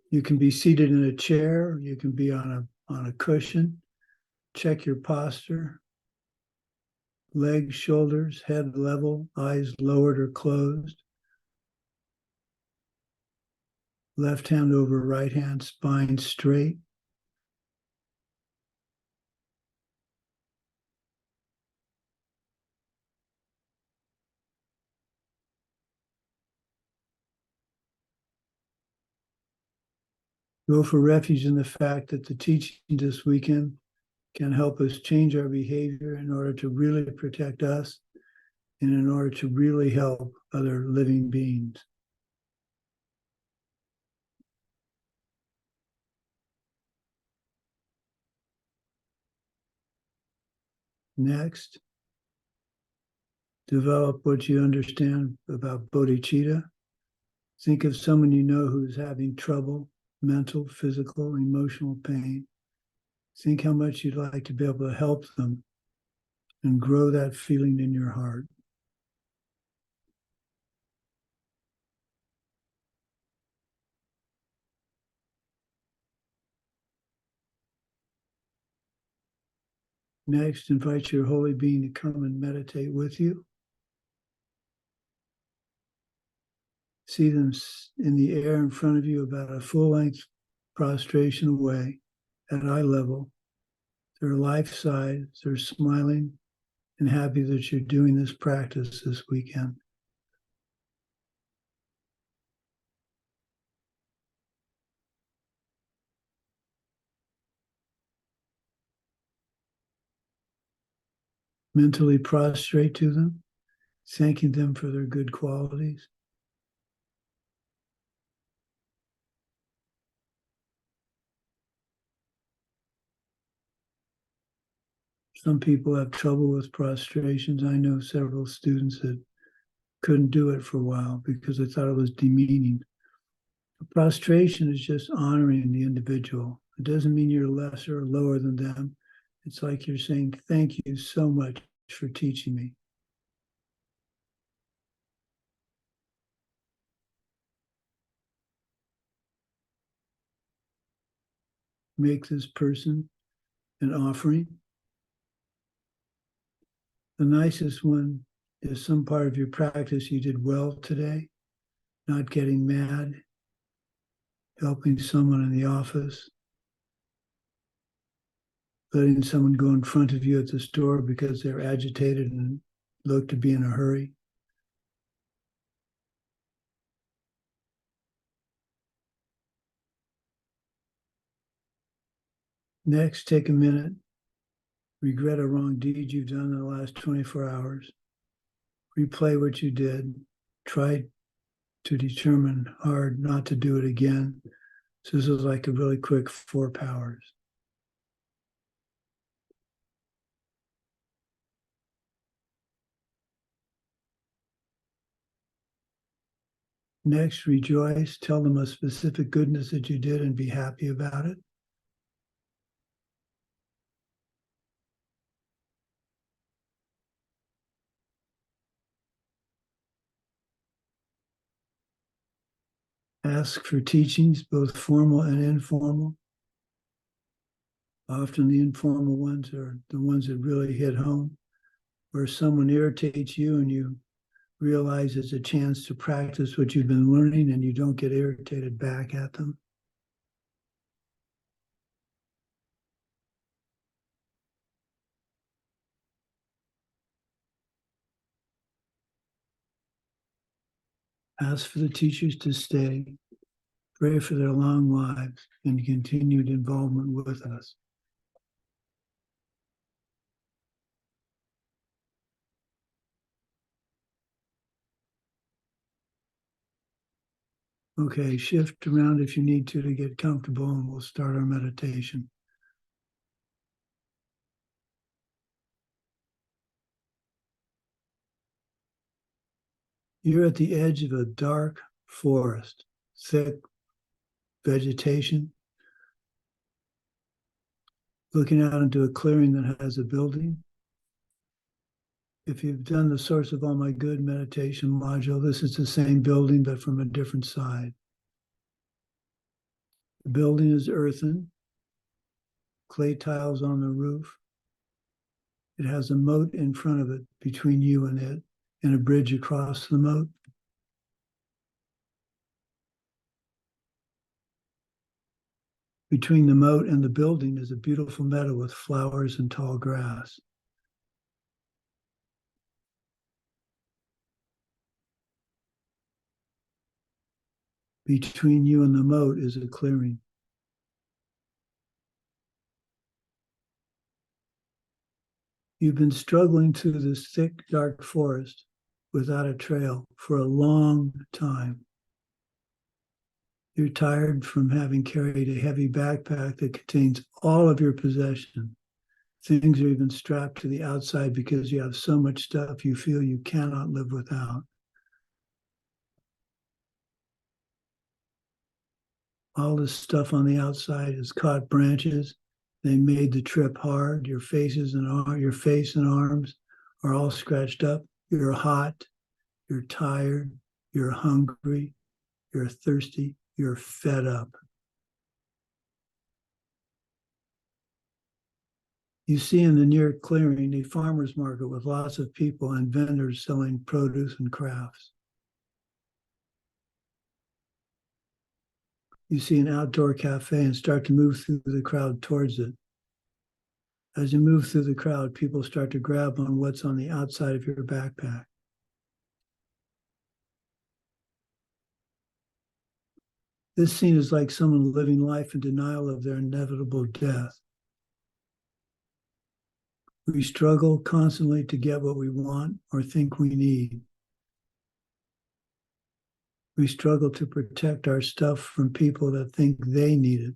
you can be seated in a chair, you can be on a cushion. Check your posture. Legs, shoulders, head level, eyes lowered or closed. Left hand over right hand, spine straight. Go for refuge in the fact that the teaching this weekend can help us change our behavior in order to really protect us and in order to really help other living beings. Next, develop what you understand about bodhicitta. Think of someone you know who's having trouble, mental, physical, emotional pain. Think how much you'd like to be able to help them and grow that feeling in your heart. Next, invite your holy being to come and meditate with you. See them in the air in front of you, about a full-length prostration away at eye level. They're life-size, they're smiling and happy that you're doing this practice this weekend. Mentally prostrate to them, thanking them for their good qualities. Some people have trouble with prostrations. I know several students that couldn't do it for a while because they thought it was demeaning. Prostration is just honoring the individual. It doesn't mean you're lesser or lower than them. It's like you're saying, thank you so much for teaching me. Make this person an offering. The nicest one is some part of your practice you did well today, not getting mad, helping someone in the office, letting someone go in front of you at the store because they're agitated and look to be in a hurry. Next, take a minute, regret a wrong deed you've done in the last 24 hours. Replay what you did. Try to determine hard not to do it again. So this is like a really quick 4 powers. Next, rejoice. Tell them a specific goodness that you did and be happy about it. Ask for teachings, both formal and informal. Often the informal ones are the ones that really hit home, where someone irritates you and you realize it's a chance to practice what you've been learning and you don't get irritated back at them. Ask for the teachers to stay. Pray for their long lives and continued involvement with us. Okay, shift around if you need to get comfortable, and we'll start our meditation. You're at the edge of a dark forest, thick vegetation, looking out into a clearing that has a building. If you've done the Source of All My Good meditation module, this is the same building, but from a different side. The building is earthen, clay tiles on the roof. It has a moat in front of it between you and it, and a bridge across the moat. Between the moat and the building is a beautiful meadow with flowers and tall grass. Between you and the moat is a clearing. You've been struggling through this thick, dark forest without a trail for a long time. You're tired from having carried a heavy backpack that contains all of your possessions. Things are even strapped to the outside because you have so much stuff you feel you cannot live without. All this stuff on the outside has caught branches. They made the trip hard. Your face and arms are all scratched up. You're hot. You're tired. You're hungry. You're thirsty. You're fed up. You see in the near clearing a farmer's market with lots of people and vendors selling produce and crafts. You see an outdoor cafe and start to move through the crowd towards it. As you move through the crowd, people start to grab on what's on the outside of your backpack. This scene is like someone living life in denial of their inevitable death. We struggle constantly to get what we want or think we need. We struggle to protect our stuff from people that think they need it.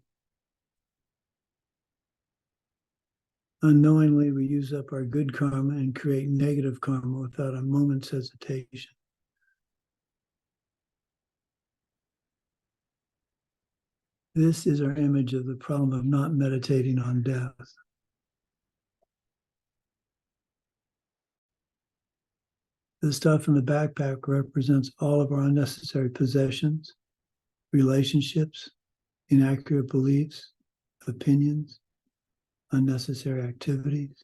Unknowingly, we use up our good karma and create negative karma without a moment's hesitation. This is our image of the problem of not meditating on death. The stuff in the backpack represents all of our unnecessary possessions, relationships, inaccurate beliefs, opinions, unnecessary activities.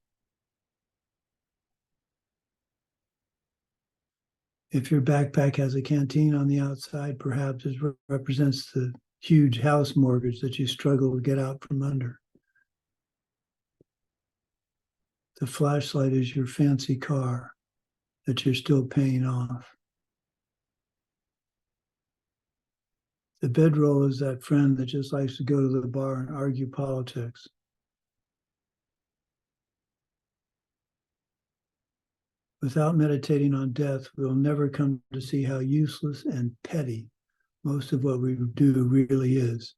If your backpack has a canteen on the outside, perhaps it represents the huge house mortgage that you struggle to get out from under. The flashlight is your fancy car that you're still paying off. The bedroll is that friend that just likes to go to the bar and argue politics. Without meditating on death, we'll never come to see how useless and petty most of what we do really is.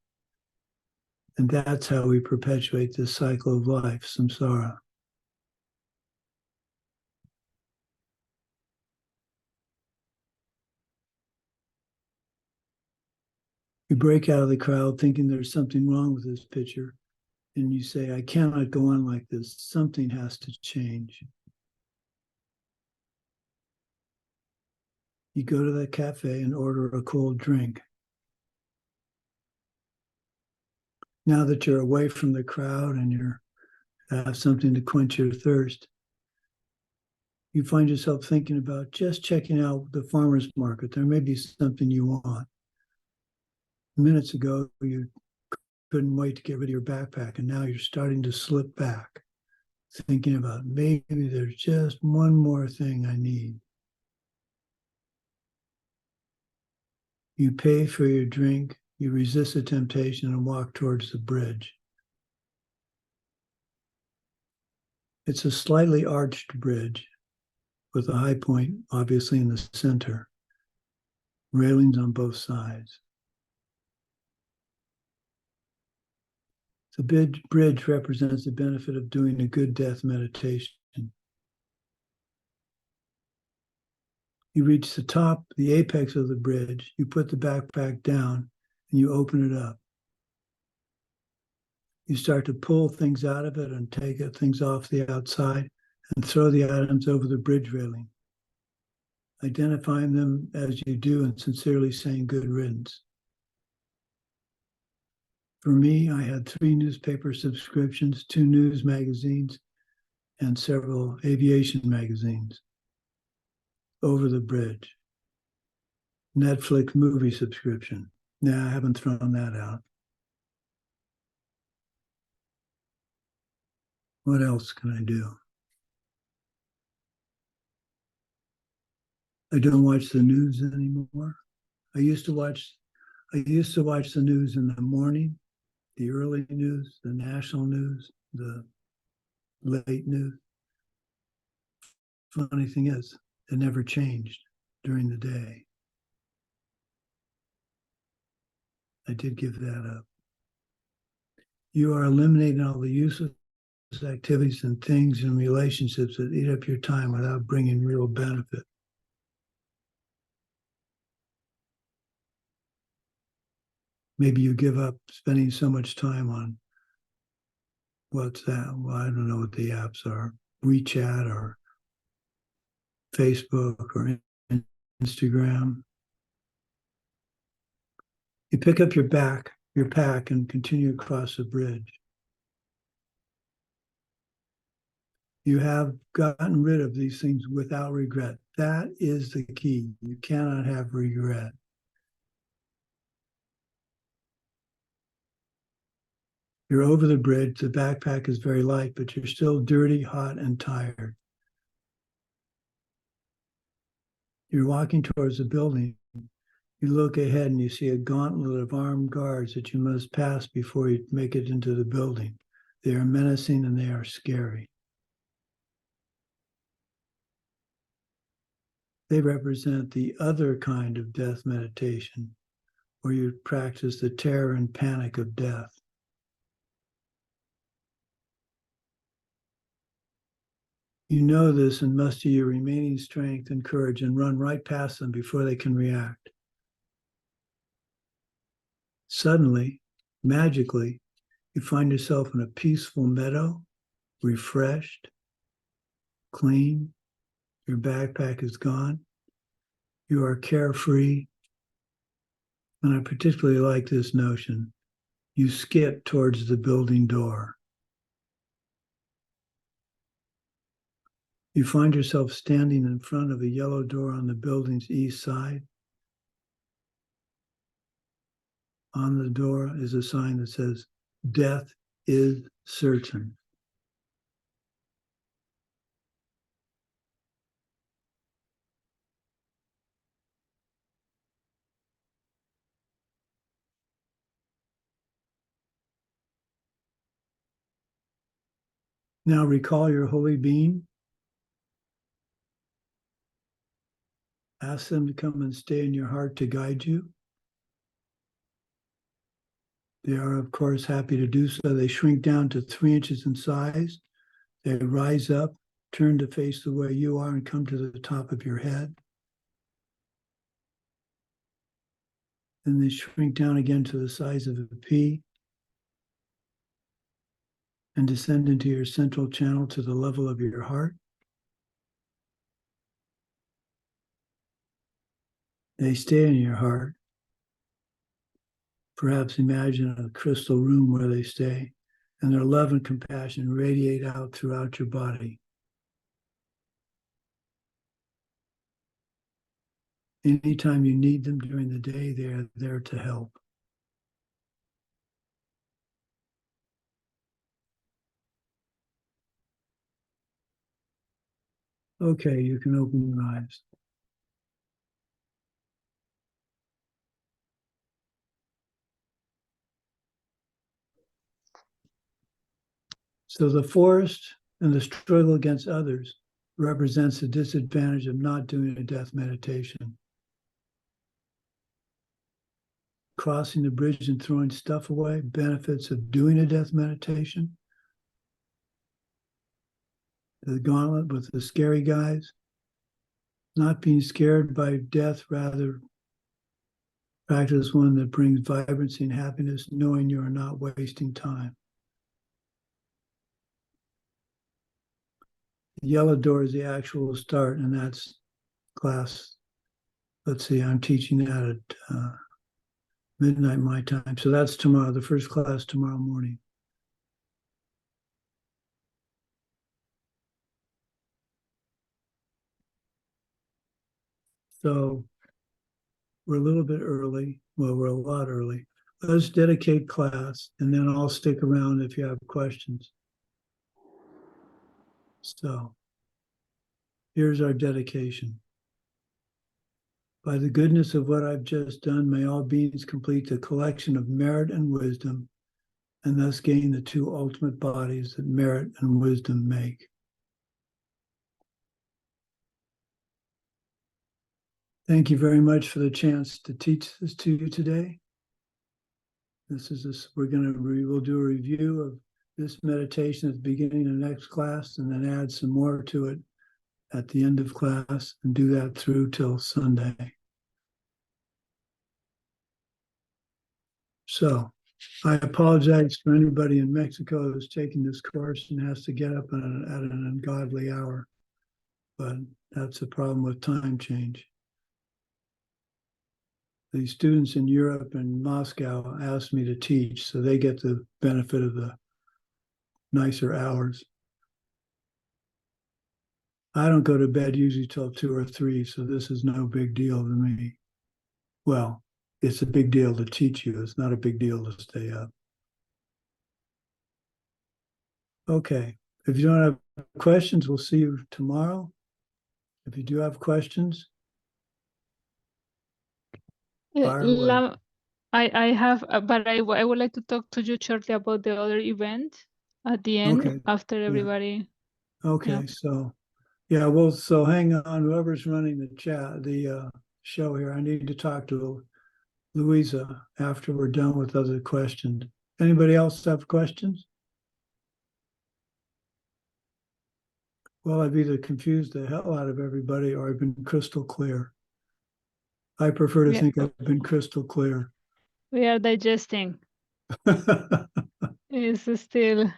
And that's how we perpetuate this cycle of life, samsara. You break out of the crowd thinking there's something wrong with this picture, and you say, I cannot go on like this. Something has to change. You go to the cafe and order a cold drink. Now that you're away from the crowd and you have something to quench your thirst, you find yourself thinking about just checking out the farmer's market. There may be something you want. Minutes ago, you couldn't wait to get rid of your backpack, and now you're starting to slip back, thinking about maybe there's just one more thing I need. You pay for your drink, you resist the temptation and walk towards the bridge. It's a slightly arched bridge with a high point, obviously in the center, railings on both sides. The bridge represents the benefit of doing a good death meditation. You reach the top, the apex of the bridge, you put the backpack down, and you open it up. You start to pull things out of it and take things off the outside and throw the items over the bridge railing, identifying them as you do and sincerely saying good riddance. For me, I had 3 newspaper subscriptions, 2 news magazines, and several aviation magazines over the bridge. Netflix movie subscription. Nah, I haven't thrown that out. What else can I do? I don't watch the news anymore. I used to watch the news in the morning, the early news, the national news, the late news. Funny thing is, it never changed during the day. I did give that up. You are eliminating all the useless activities and things and relationships that eat up your time without bringing real benefit. Maybe you give up spending so much time on what's that? Well, I don't know what the apps are, WeChat or Facebook or Instagram. You pick up your pack, and continue across the bridge. You have gotten rid of these things without regret. That is the key. You cannot have regret. You're over the bridge. The backpack is very light, but you're still dirty, hot, and tired. You're walking towards the building. You look ahead and you see a gauntlet of armed guards that you must pass before you make it into the building. They are menacing and they are scary. They represent the other kind of death meditation, where you practice the terror and panic of death. You know this and muster your remaining strength and courage and run right past them before they can react. Suddenly, magically, you find yourself in a peaceful meadow, refreshed, clean. Your backpack is gone. You are carefree. And I particularly like this notion. You skip towards the building door. You find yourself standing in front of a yellow door on the building's east side. On the door is a sign that says, "Death is certain." Now recall your holy being. Ask them to come and stay in your heart to guide you. They are, of course, happy to do so. They shrink down to 3 inches in size. They rise up, turn to face the way you are, and come to the top of your head. Then they shrink down again to the size of a pea and descend into your central channel to the level of your heart. They stay in your heart. Perhaps imagine a crystal room where they stay, and their love and compassion radiate out throughout your body. Anytime you need them during the day, they are there to help. Okay, you can open your eyes. So the forest and the struggle against others represents the disadvantage of not doing a death meditation. Crossing the bridge and throwing stuff away, benefits of doing a death meditation. The gauntlet with the scary guys, not being scared by death, rather practice one that brings vibrancy and happiness, knowing you are not wasting time. The yellow door is the actual start, and that's class. Let's see, I'm teaching that at midnight my time. So that's tomorrow, the first class tomorrow morning. So we're a little bit early. Well, we're a lot early. Let's dedicate class, and then I'll stick around if you have questions. So here's our dedication. By the goodness of what I've just done, may all beings complete the collection of merit and wisdom, and thus gain the two ultimate bodies that merit and wisdom make. Thank you very much for the chance to teach this to you today. We'll do a review of this meditation at the beginning of the next class, and then add some more to it at the end of class, and do that through till Sunday. So I apologize for anybody in Mexico who's taking this course and has to get up at an ungodly hour, but that's a problem with time change. The students in Europe and Moscow asked me to teach, so they get the benefit of the nicer hours. I don't go to bed usually till 2 or 3, so this is no big deal to me. Well, it's a big deal to teach you. It's not a big deal to stay up. Okay. If you don't have questions, we'll see you tomorrow. If you do have questions, fire away. I have, but I would like to talk to you shortly about the other event at the end Okay. after everybody. Okay. So, yeah, well, so hang on. Whoever's running the chat, the show here, I need to talk to Louisa after we're done with other questions. Anybody else have questions? Well, I've either confused the hell out of everybody or I've been crystal clear. I prefer to Yeah. think I've been crystal clear. We are digesting. It's still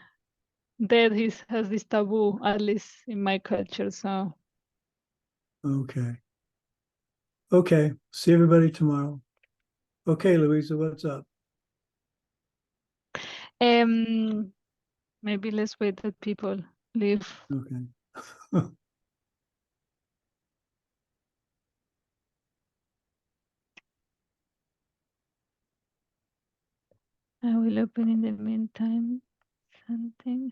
dead. He has this taboo, at least in my culture. So Okay. Okay. See everybody tomorrow. Okay, Louisa, what's up? maybe let's wait that people leave. Okay. I will open in the meantime something.